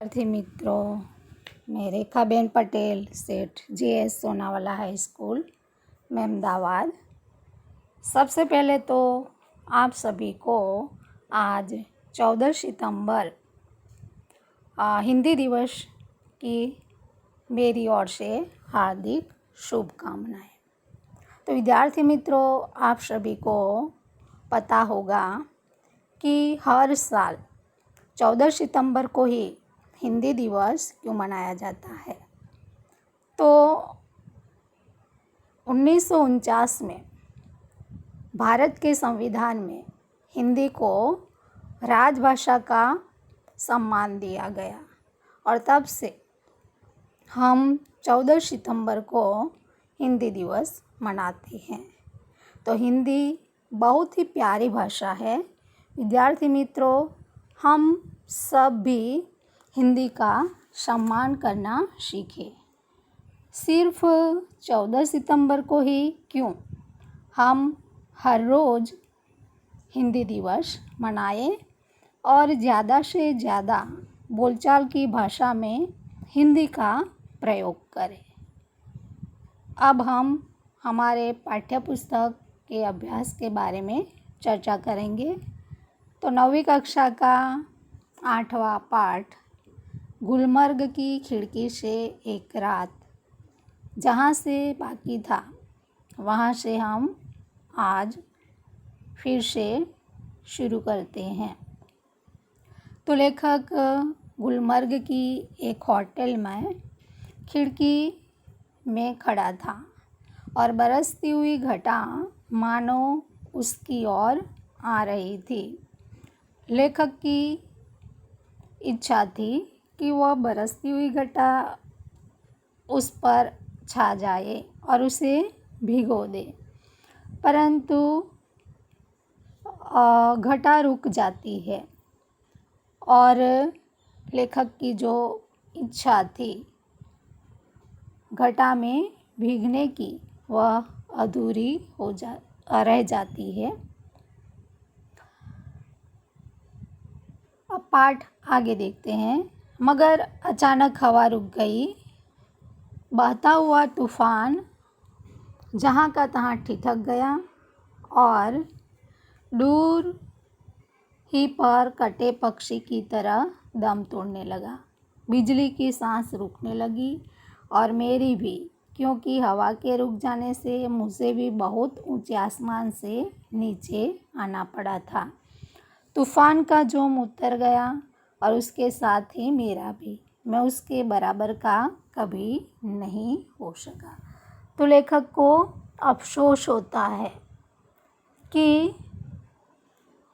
विद्यार्थी मित्रों, मैं रेखाबेन पटेल सेठ GS Sonawala high school Mehmedabad. सबसे पहले तो आप सभी को आज 14 सितंबर हिंदी दिवस की मेरी ओर से हार्दिक शुभकामनाएं। तो विद्यार्थी मित्रों, आप सभी को पता होगा कि हर साल 14 सितंबर को ही हिंदी दिवस क्यों मनाया जाता है। तो 1949 में भारत के संविधान में हिंदी को राजभाषा का सम्मान दिया गया और तब से हम 14 सितंबर को हिंदी दिवस मनाते हैं। तो हिंदी बहुत ही प्यारी भाषा है। विद्यार्थी मित्रों, हम सब भी हिंदी का सम्मान करना सीखें। सिर्फ 14 सितंबर को ही क्यों, हम हर रोज़ हिंदी दिवस मनाएं और ज़्यादा से ज़्यादा बोलचाल की भाषा में हिंदी का प्रयोग करें। अब हम हमारे पाठ्यपुस्तक के अभ्यास के बारे में चर्चा करेंगे। तो 9वीं कक्षा का 8वां पाठ गुलमर्ग की खिड़की से एक रात, जहाँ से बाकी था वहाँ से हम आज फिर से शुरू करते हैं। तो लेखक गुलमर्ग की एक होटल में खिड़की में खड़ा था और बरसती हुई घटा मानो उसकी ओर आ रही थी। लेखक की इच्छा थी कि वह बरसती हुई घटा उस पर छा जाए और उसे भिगो दे, परंतु घटा रुक जाती है और लेखक की जो इच्छा थी घटा में भीगने की, वह अधूरी रह जाती है। अब पाठ आगे देखते हैं। मगर अचानक हवा रुक गई। बहता हुआ तूफान जहाँ का तहाँ ठिठक गया और दूर ही पर कटे पक्षी की तरह दम तोड़ने लगा। बिजली की सांस रुकने लगी और मेरी भी, क्योंकि हवा के रुक जाने से मुझे भी बहुत ऊंचे आसमान से नीचे आना पड़ा था। तूफान का जोम उतर गया और उसके साथ ही मेरा भी। मैं उसके बराबर का कभी नहीं हो सका। तो लेखक को अफसोस होता है कि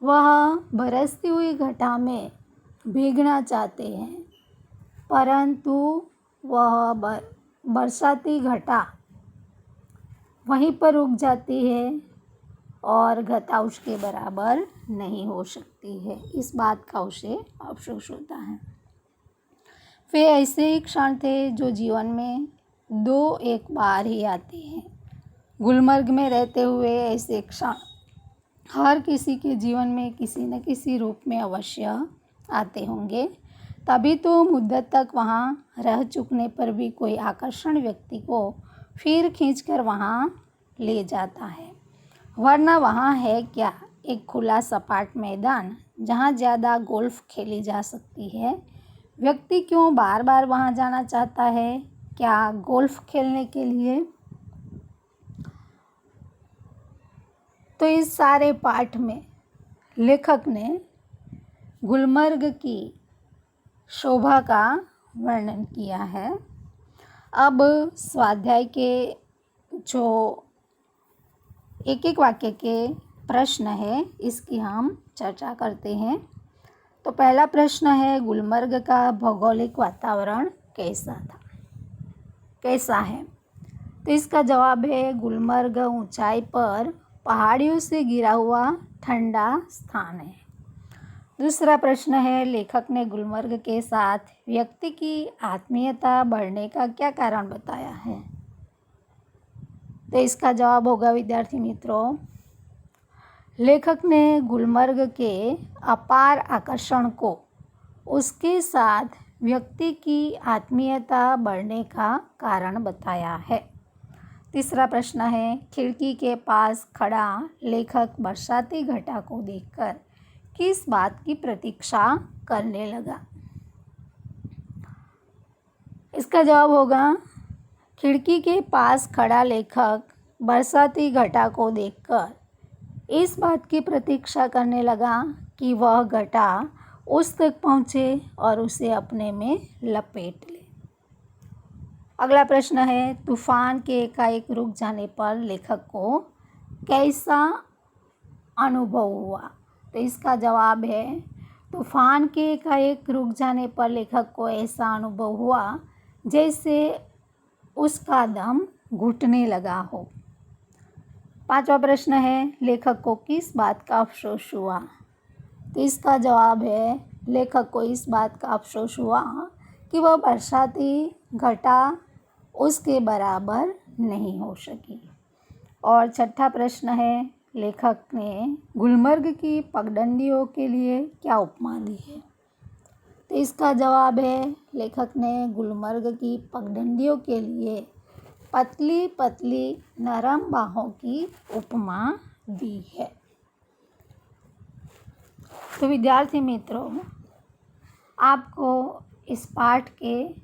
वह बरसती हुई घटा में भीगना चाहते हैं, परंतु वह बरसाती घटा वहीं पर रुक जाती है और घटा उसके बराबर नहीं हो सकती है। इस बात का उसे अफसोस होता है। वे ऐसे ही क्षण थे जो जीवन में 2-1 बार ही आते हैं। गुलमर्ग में रहते हुए ऐसे क्षण हर किसी के जीवन में किसी न किसी रूप में अवश्य आते होंगे। तभी तो मुद्दत तक वहाँ रह चुकने पर भी कोई आकर्षण व्यक्ति को फिर खींचकर वहाँ ले जाता है। वरना वहाँ है क्या, एक खुला सपाट मैदान जहाँ ज़्यादा गोल्फ खेली जा सकती है। व्यक्ति क्यों बार बार वहाँ जाना चाहता है? क्या गोल्फ खेलने के लिए? तो इस सारे पाठ में लेखक ने गुलमर्ग की शोभा का वर्णन किया है। अब स्वाध्याय के जो एक वाक्य के प्रश्न है, इसकी हम चर्चा करते हैं। तो पहला प्रश्न है, गुलमर्ग का भौगोलिक वातावरण कैसा है? तो इसका जवाब है, गुलमर्ग ऊंचाई पर पहाड़ियों से घिरा हुआ ठंडा स्थान है। दूसरा प्रश्न है, लेखक ने गुलमर्ग के साथ व्यक्ति की आत्मीयता बढ़ने का क्या कारण बताया है? तो इसका जवाब होगा विद्यार्थी मित्रों, लेखक ने गुलमर्ग के अपार आकर्षण को उसके साथ व्यक्ति की आत्मीयता बढ़ने का कारण बताया है। तीसरा प्रश्न है, खिड़की के पास खड़ा लेखक बरसाती घटा को देखकर किस बात की प्रतीक्षा करने लगा? इसका जवाब होगा, खिड़की के पास खड़ा लेखक बरसाती घटा को देखकर इस बात की प्रतीक्षा करने लगा कि वह घटा उस तक पहुँचे और उसे अपने में लपेट ले। अगला प्रश्न है, तूफान के एकाएक रुक जाने पर लेखक को कैसा अनुभव हुआ? तो इसका जवाब है, तूफान के एकाएक रुक जाने पर लेखक को ऐसा अनुभव हुआ जैसे उसका दम घुटने लगा हो। पांचवा प्रश्न है, लेखक को किस बात का अफसोस हुआ? तो इसका जवाब है, लेखक को इस बात का अफसोस हुआ कि वह बरसाती घटा उसके बराबर नहीं हो सकी। और छठा प्रश्न है, लेखक ने गुलमर्ग की पगडंडियों के लिए क्या उपमा दी है? तो इसका जवाब है, लेखक ने गुलमर्ग की पगडंडियों के लिए पतली पतली नरम बाहों की उपमा दी है। तो विद्यार्थी मित्रों, आपको इस पाठ के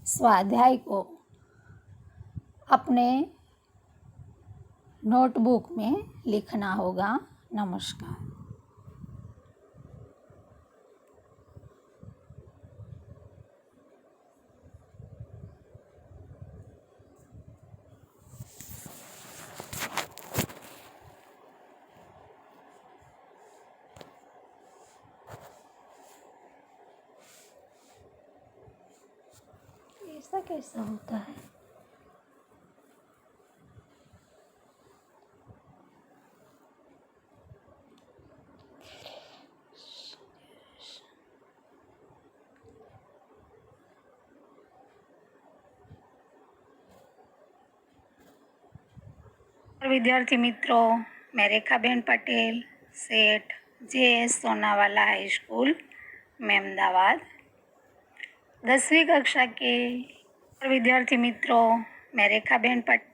स्वाध्याय को अपने नोटबुक में लिखना होगा। नमस्कार। ऐसा कैसा होता है? विद्यार्थी मित्रों, मैं रेखाबेन पटेल, सेठ JS Sonawala high school Mehmedabad 10वीं कक्षा के विद्यार्थी मित्रों, मैं रेखाबेन पटेल